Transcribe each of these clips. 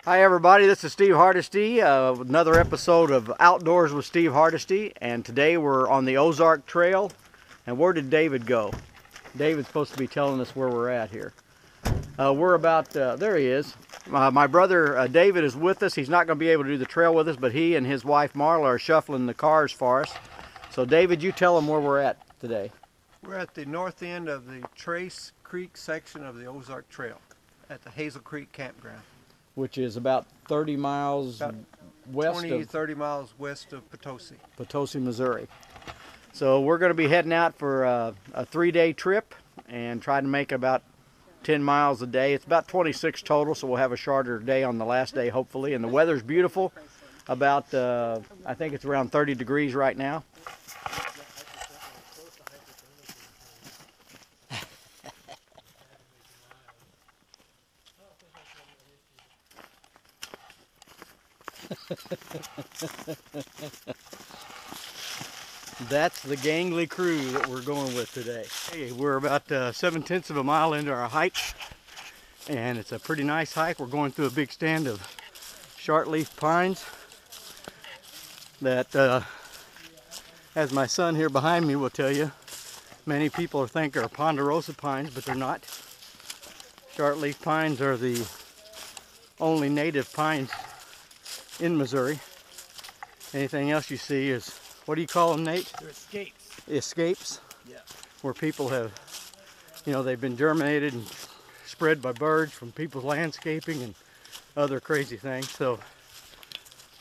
Hi everybody, this is Steve Hardesty, another episode of Outdoors with Steve Hardesty, and today we're on the Ozark Trail. And where did David go? David's supposed to be telling us where we're at here. We're about, there he is. My brother David is with us. He's not going to be able to do the trail with us, but he and his wife Marla are shuffling the cars for us. So David, you tell them where we're at today. We're at the north end of the Trace Creek section of the Ozark Trail at the Hazel Creek campground. Which is about 30 miles west 30 miles west of Potosi, Missouri. So we're going to be heading out for a 3-day trip and try to make about 10 miles a day. It's about 26 total, so we'll have a shorter day on the last day, hopefully. And the weather's beautiful. About, I think it's around 30 degrees right now. That's the gangly crew that we're going with today. Hey, we're about 7/10 of a mile into our hike, and it's a pretty nice hike. We're going through a big stand of shortleaf pines that, as my son here behind me will tell you, many people think are ponderosa pines, but they're not. Shortleaf pines are the only native pines in Missouri. Anything else you see is, what do you call them, Nate? They're escapes. Escapes? Yeah. Where people have, they've been germinated and spread by birds from people's landscaping and other crazy things. So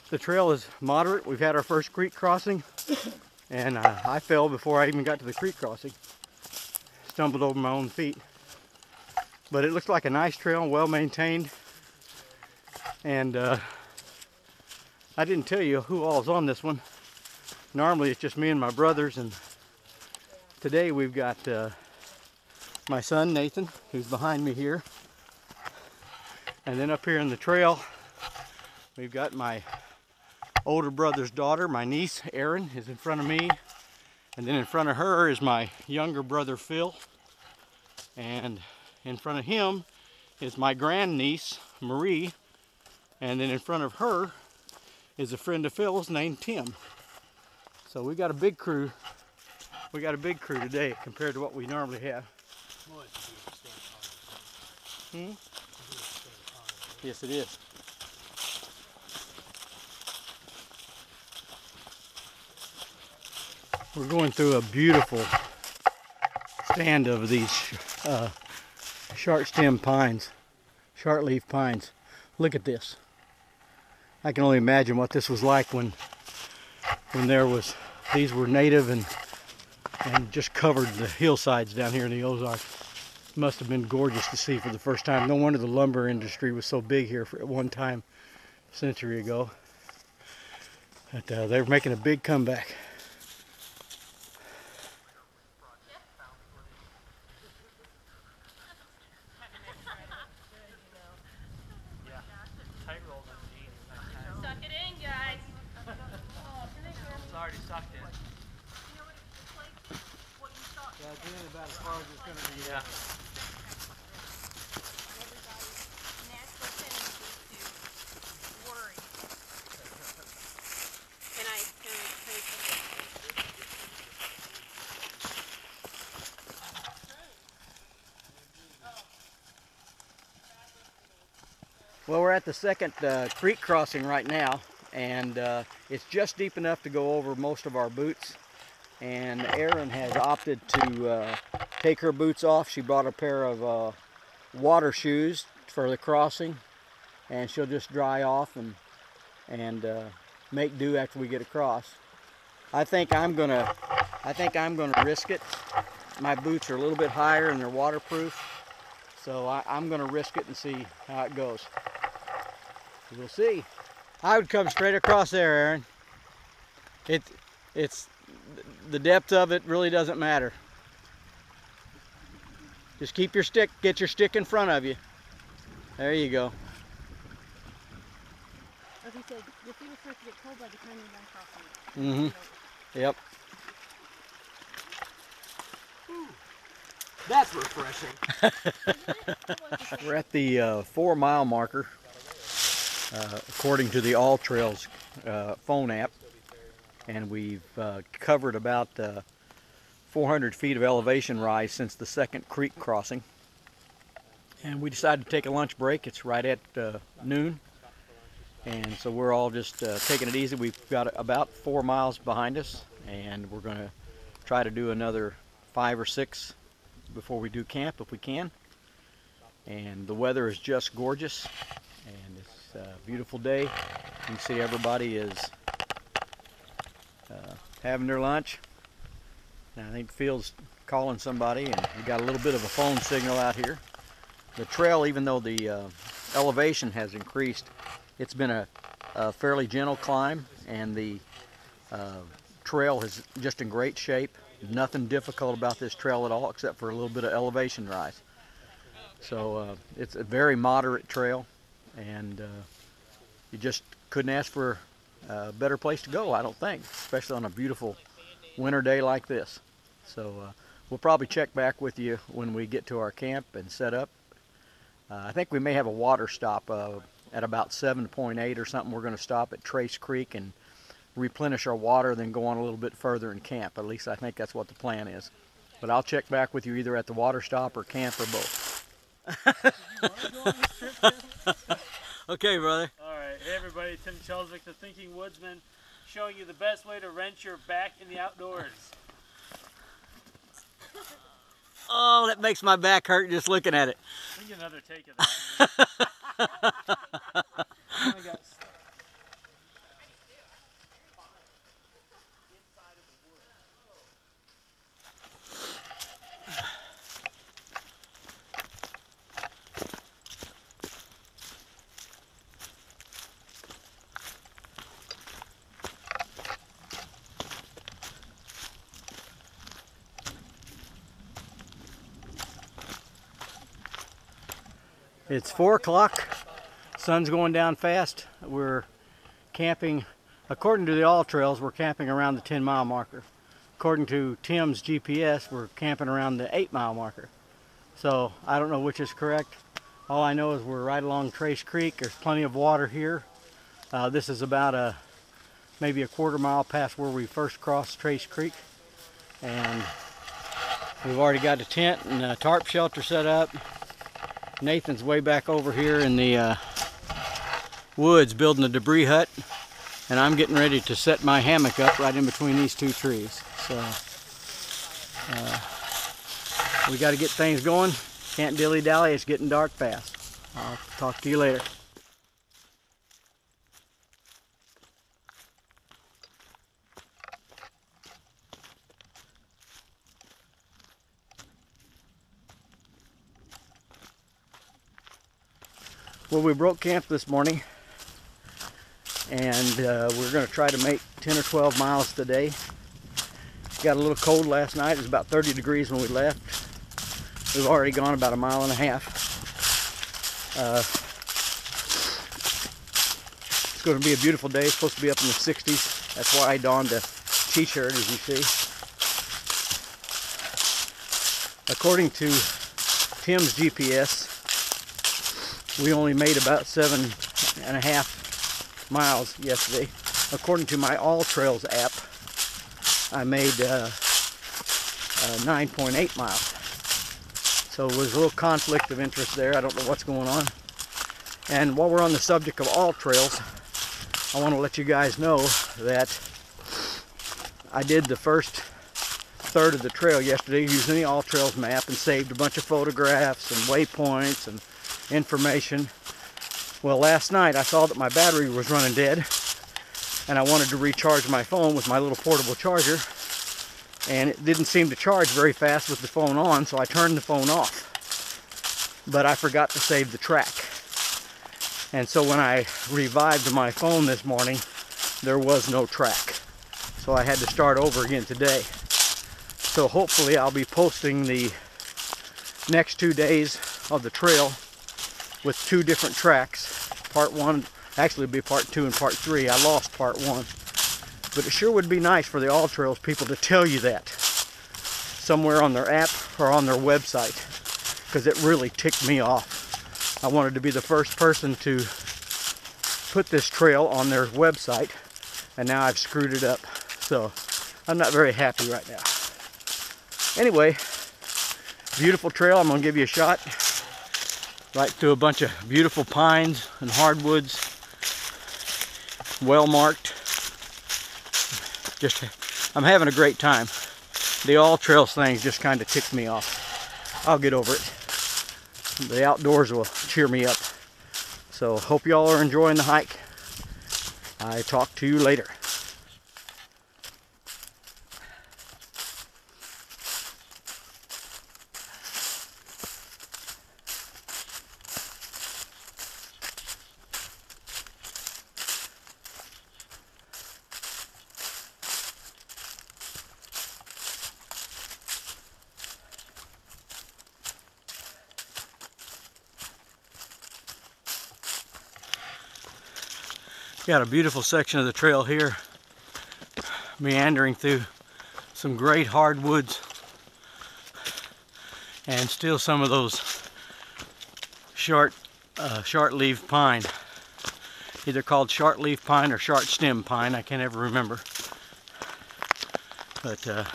the trail is moderate. We've had our first creek crossing, and I fell before I even got to the creek crossing. Stumbled over my own feet. But it looks like a nice trail, well maintained. And I didn't tell you who all is on this one. Normally it's just me and my brothers, and today we've got my son Nathan, who's behind me here. And then up here in the trail, we've got my older brother's daughter, my niece Erin, is in front of me. And then in front of her is my younger brother Phil. And in front of him is my grandniece Marie. And then in front of her is a friend of Phil's named Tim. So we got a big crew. We got a big crew today compared to what we normally have. Yes, it is. We're going through a beautiful stand of these short stem pines, short leaf pines. Look at this. I can only imagine what this was like when these were native and just covered the hillsides down here in the Ozarks. Must have been gorgeous to see for the first time. No wonder the lumber industry was so big here at one time, a century ago. But they're making a big comeback. Suck it in, guys. It's already sucked in. You know what it's just like? What you thought. Yeah, it's in about as far as it's going to be. Yeah. Everybody's natural tendency to worry. Can I take Well, we're at the second creek crossing right now, and it's just deep enough to go over most of our boots. And Erin has opted to take her boots off. She brought a pair of water shoes for the crossing, and she'll just dry off and make do after we get across. I think I'm gonna risk it. My boots are a little bit higher and they're waterproof, so I'm gonna risk it and see how it goes. We'll see. I would come straight across there, Erin. It's the depth of it really doesn't matter. Just keep your stick, get your stick in front of you. There you go. As he said, your feet will start to get cold by the time you're done crossing. Yep. That's refreshing. We're at the 4 mile marker. according to the All Trails phone app, and we've covered about 400 feet of elevation rise since the second creek crossing. And we decided to take a lunch break. It's right at noon, and so we're all just taking it easy. We've got about 4 miles behind us, and we're going to try to do another 5 or 6 before we do camp if we can. And the weather is just gorgeous, and it's a beautiful day. You can see everybody is having their lunch. And I think Phil's calling somebody, and we got a little bit of a phone signal out here. The trail, even though the elevation has increased, it's been a fairly gentle climb, and the trail is just in great shape. Nothing difficult about this trail at all, except for a little bit of elevation rise. So it's a very moderate trail, and you just couldn't ask for a better place to go, I don't think, especially on a beautiful winter day like this. So we'll probably check back with you when we get to our camp and set up. I think we may have a water stop at about 7.8 or something. We're going to stop at Trace Creek and replenish our water, then go on a little bit further in camp. At least I think that's what the plan is. But I'll check back with you either at the water stop or camp or both. Okay, brother. All right. Hey, everybody. Tim Chelswick, the Thinking Woodsman, showing you the best way to wrench your back in the outdoors. Oh, that makes my back hurt just looking at it. We get another take of that. Oh my God. It's 4 o'clock. Sun's going down fast. We're camping, according to the All Trails, we're camping around the 10-mile marker. According to Tim's GPS, we're camping around the 8-mile marker. So I don't know which is correct. All I know is we're right along Trace Creek. There's plenty of water here. This is about maybe a quarter mile past where we first crossed Trace Creek. And we've already got a tent and a tarp shelter set up. Nathan's way back over here in the woods building a debris hut, and I'm getting ready to set my hammock up right in between these 2 trees. So we got to get things going. Can't dilly-dally, it's getting dark fast. I'll talk to you later. Well, we broke camp this morning, and we're going to try to make 10 or 12 miles today. Got a little cold last night. It was about 30 degrees when we left. We've already gone about 1.5 miles. It's going to be a beautiful day. It's supposed to be up in the 60s. That's why I donned a t-shirt, as you see. According to Tim's GPS, we only made about 7.5 miles yesterday. According to my All Trails app, I made 9.8 miles. So there's a little conflict of interest there. I don't know what's going on. And while we're on the subject of All Trails, I want to let you guys know that I did the first third of the trail yesterday using the All Trails map and saved a bunch of photographs and waypoints and information. Well, last night I saw that my battery was running dead, and I wanted to recharge my phone with my little portable charger, and it didn't seem to charge very fast with the phone on, so I turned the phone off. But I forgot to save the track, and so when I revived my phone this morning, there was no track, so I had to start over again today. So hopefully I'll be posting the next 2 days of the trail with 2 different tracks. Part 1, actually it'll be part 2 and part 3. I lost part 1. But it sure would be nice for the All Trails people to tell you that somewhere on their app or on their website, because it really ticked me off. I wanted to be the first person to put this trail on their website, and now I've screwed it up. So I'm not very happy right now. Anyway, beautiful trail. I'm gonna give you a shot right through a bunch of beautiful pines and hardwoods, well marked. I'm having a great time. The all trails thing just kind of ticked me off. I'll get over it. The outdoors will cheer me up. So hope y'all are enjoying the hike. I talk to you later. Got a beautiful section of the trail here, meandering through some great hardwoods and still some of those short leaf pine, either called short leaf pine or short stem pine. I can't ever remember, but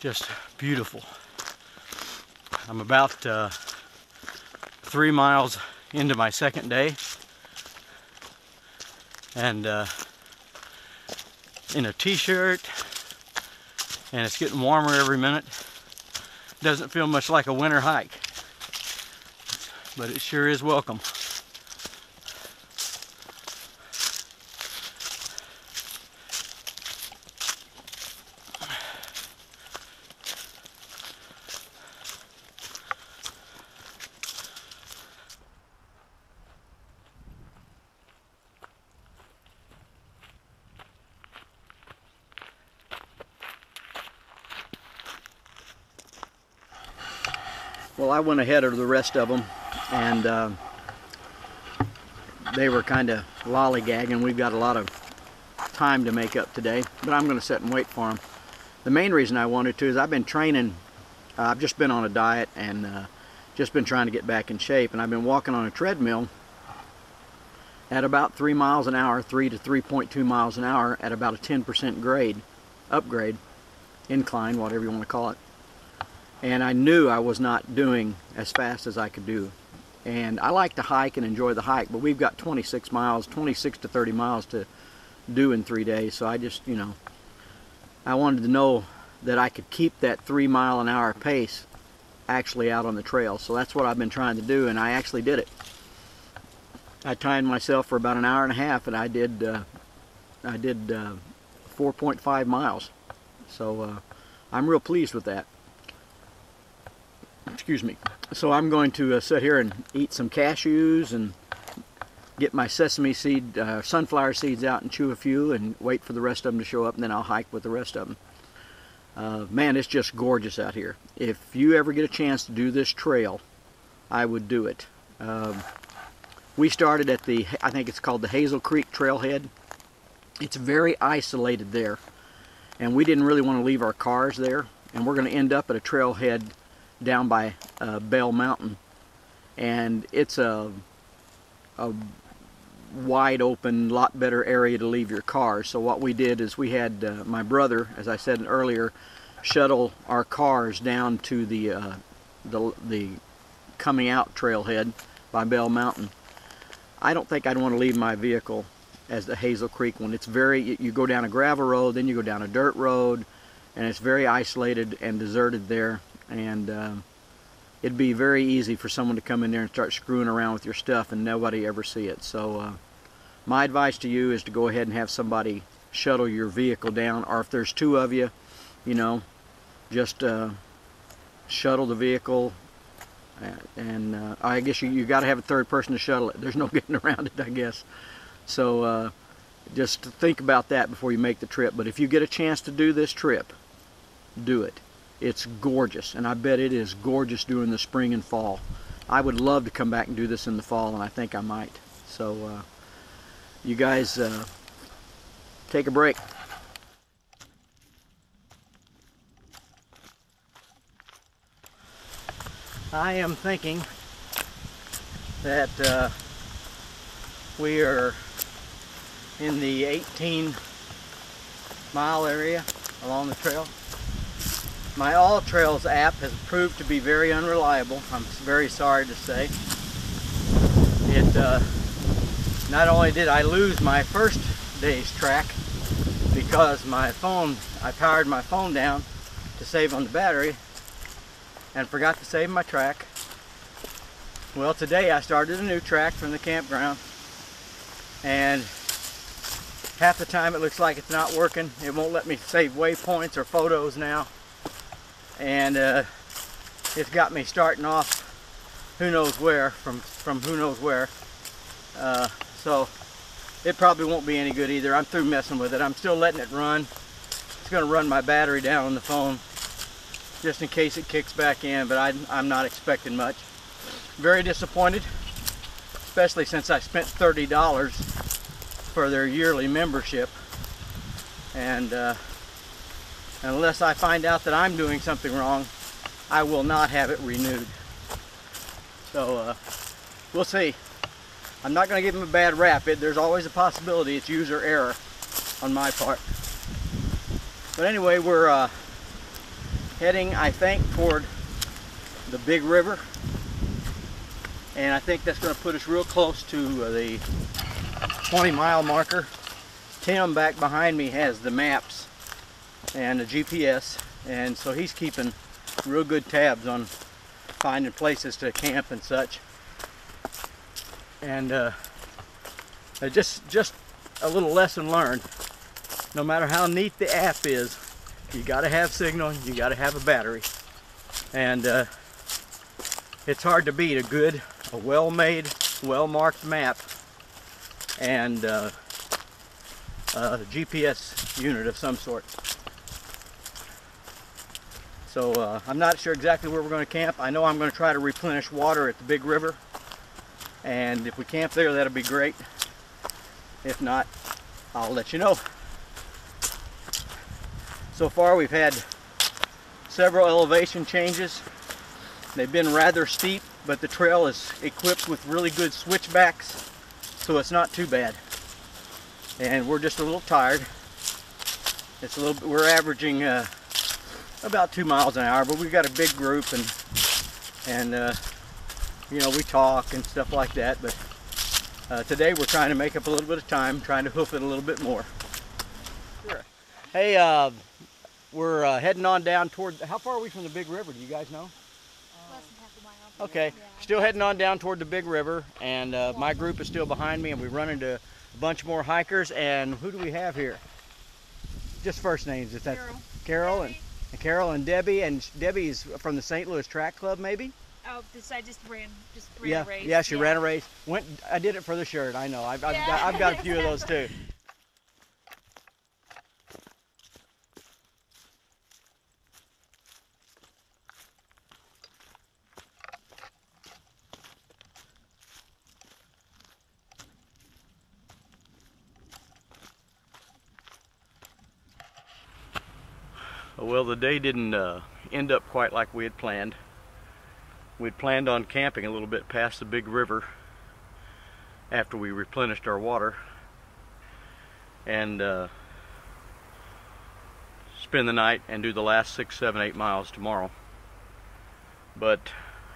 just beautiful. I'm about 3 miles into my second day, and in a t-shirt, and it's getting warmer every minute. Doesn't feel much like a winter hike, but it sure is welcome. Well, I went ahead of the rest of them, and they were kind of lollygagging. We've got a lot of time to make up today, but I'm going to sit and wait for them. The main reason I wanted to is I've been training. I've just been on a diet and just been trying to get back in shape, and I've been walking on a treadmill at about 3 miles an hour, 3 to 3.2 miles an hour at about a 10% grade, upgrade, incline, whatever you want to call it. And I knew I was not doing as fast as I could do. And I like to hike and enjoy the hike, but we've got 26 to 30 miles to do in 3 days. So I just, you know, I wanted to know that I could keep that 3 mile an hour pace actually out on the trail. So that's what I've been trying to do, and I actually did it. I timed myself for about an hour and a half, and I did 4.5 miles. So I'm real pleased with that. Excuse me. So I'm going to sit here and eat some cashews and get my sesame seed, sunflower seeds out and chew a few and wait for the rest of them to show up, and then I'll hike with the rest of them. Man, it's just gorgeous out here. If you ever get a chance to do this trail, I would do it. We started at the, I think it's called the Hazel Creek Trailhead. It's very isolated there, and we didn't really want to leave our cars there, and we're going to end up at a trailhead down by Bell Mountain, and it's a wide open, lot better area to leave your cars. So what we did is we had my brother, as I said earlier, shuttle our cars down to the coming out trailhead by Bell Mountain. I don't think I'd want to leave my vehicle as the Hazel Creek one. It's very, you go down a gravel road, then you go down a dirt road, and it's very isolated and deserted there. And it'd be very easy for someone to come in there and start screwing around with your stuff and nobody ever see it. So my advice to you is to go ahead and have somebody shuttle your vehicle down, or if there's two of you, you know, just shuttle the vehicle. And I guess you got to have a third person to shuttle it. There's no getting around it, I guess. So just think about that before you make the trip. But if you get a chance to do this trip, do it. It's gorgeous, and I bet it is gorgeous during the spring and fall. I would love to come back and do this in the fall, and I think I might. So you guys take a break. I am thinking that We are in the 18-mile area along the trail. My All Trails app has proved to be very unreliable. I'm very sorry to say. Not only did I lose my first day's track because I powered my phone down to save on the battery and forgot to save my track. Well, today I started a new track from the campground, and half the time it looks like it's not working. It won't let me save waypoints or photos now, and it's got me starting off who knows where from who knows where. So it probably won't be any good either. I'm through messing with it. I'm still letting it run. It's going to run my battery down on the phone just in case it kicks back in, but I'm not expecting much. Very disappointed, especially since I spent $30 for their yearly membership, and unless I find out that I'm doing something wrong, I will not have it renewed. So we'll see. I'm not going to give them a bad rap. There's always a possibility it's user error on my part. But anyway, we're heading, I think, toward the big river, and I think that's going to put us real close to the 20-mile marker. Tim back behind me has the maps and the GPS, and so he's keeping real good tabs on finding places to camp and such. And just a little lesson learned. No matter how neat the app is, you got to have signal, you got to have a battery, and it's hard to beat a well-made, well-marked map and a GPS unit of some sort. So I'm not sure exactly where we're going to camp. I know I'm going to try to replenish water at the big river, and if we camp there, that'll be great. If not, I'll let you know. So far we've had several elevation changes. They've been rather steep, but the trail is equipped with really good switchbacks, so it's not too bad. And we're just a little tired. We're averaging about 2 miles an hour, but we've got a big group, and you know, we talk and stuff like that. But today we're trying to make up a little bit of time, trying to hoof it a little bit more. Sure. Hey, we're heading on down toward. How far are we from the big river? Do you guys know? Less than half a mile. Okay, Yeah. still heading on down toward the big river, and my group is still behind me, and we run into a bunch more hikers. And who do we have here? Just first names. Is that Carol and Carol and Debbie? And Debbie's from the St. Louis Track Club, maybe? Oh, I just ran Yeah, a race. yeah, she ran a race. I did it for the shirt. I know. I've got a few of those too. Well, the day didn't end up quite like we had planned. We'd planned on camping a little bit past the big river after we replenished our water, and spend the night and do the last 6, 7, 8 miles tomorrow. But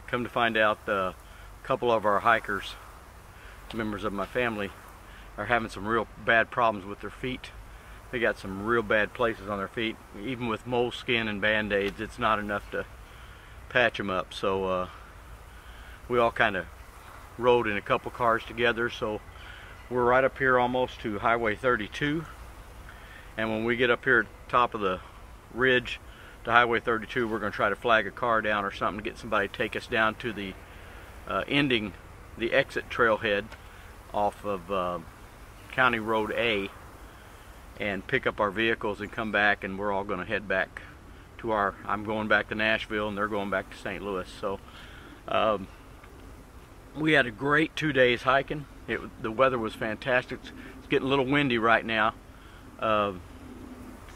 come to find out, a couple of our hikers, members of my family, are having some real bad problems with their feet. They got some real bad places on their feet. Even with moleskin and band-aids, it's not enough to patch them up. So we all kind of rode in a couple cars together. So we're right up here almost to Highway 32. And when we get up here at the top of the ridge to Highway 32, we're going to try to flag a car down or something to get somebody to take us down to the the exit trailhead off of County Road A, and pick up our vehicles and come back, and we're all going to head back to I'm going back to Nashville, and they're going back to St. Louis. So we had a great 2 days hiking. The weather was fantastic. It's getting a little windy right now,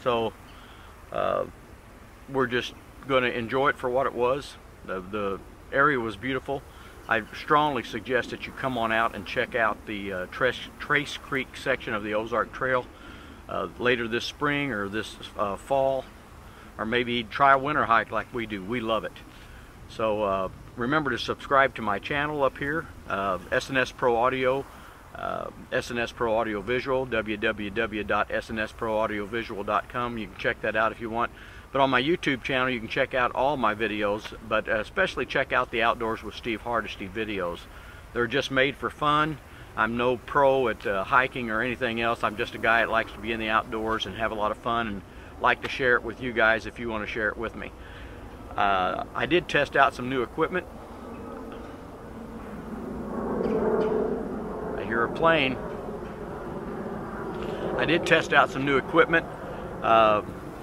so we're just going to enjoy it for what it was. The area was beautiful. I strongly suggest that you come on out and check out the Trace Creek section of the Ozark Trail later this spring or this fall, or maybe try a winter hike like we do. We love it. So remember to subscribe to my channel up here, SNS Pro Audio, SNS Pro Audio Visual, www.snsproaudiovisual.com. You can check that out if you want. But on my YouTube channel, you can check out all my videos, but especially check out the Outdoors with Steve Hardesty videos. They're just made for fun. I'm no pro at hiking or anything else. I'm just a guy that likes to be in the outdoors and have a lot of fun, and like to share it with you guys if you want to share it with me. I did test out some new equipment. I hear a plane. I did test out some new equipment.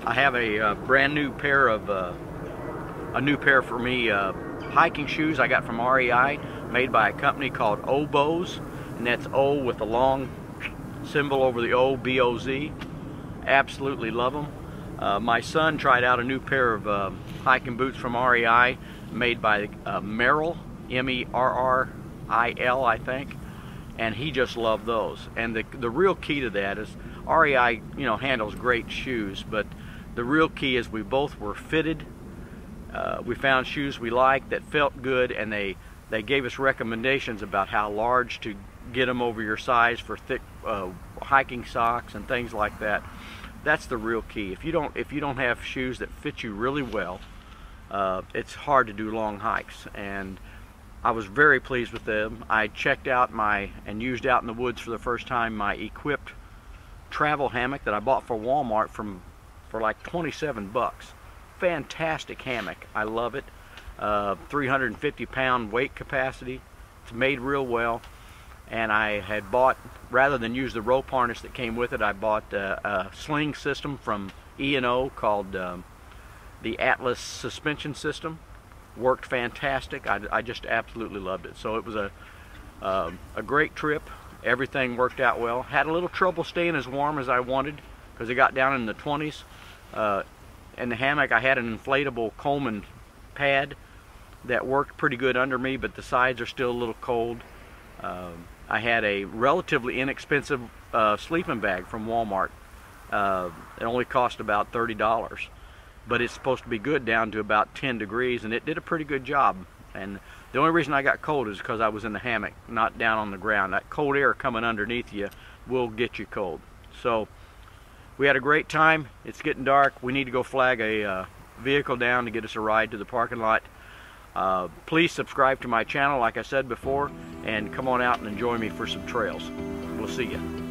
I have a brand new pair of for me hiking shoes I got from REI, made by a company called Oboz, and that's O with the long symbol over the O, B-O-Z. Absolutely love them. My son tried out a new pair of hiking boots from REI, made by Merrell, M-E-R-R-I-L, I think, and he just loved those. And the real key to that is REI, handles great shoes, but the real key is we both were fitted. We found shoes we liked that felt good, and they gave us recommendations about how large to get them over your size for thick hiking socks and things like that. That's the real key. If you don't have shoes that fit you really well, it's hard to do long hikes. And I was very pleased with them. I checked out and used out in the woods for the first time my equipped travel hammock that I bought for Walmart for like 27 bucks. Fantastic hammock. I love it. 350-pound weight capacity. It's made real well. And I had bought, rather than use the rope harness that came with it, I bought a sling system from E&O called the Atlas suspension system. Worked fantastic. I just absolutely loved it. So it was a great trip. Everything worked out well. Had a little trouble staying as warm as I wanted because it got down in the 20s. In the hammock I had an inflatable Coleman pad that worked pretty good under me, but the sides are still a little cold. I had a relatively inexpensive sleeping bag from Walmart. It only cost about $30, but it's supposed to be good down to about 10 degrees, and it did a pretty good job. And the only reason I got cold is because I was in the hammock, not down on the ground. That cold air coming underneath you will get you cold. So we had a great time. It's getting dark. We need to go flag a vehicle down to get us a ride to the parking lot. Please subscribe to my channel like I said before, and come on out and enjoy me for some trails. We'll see you.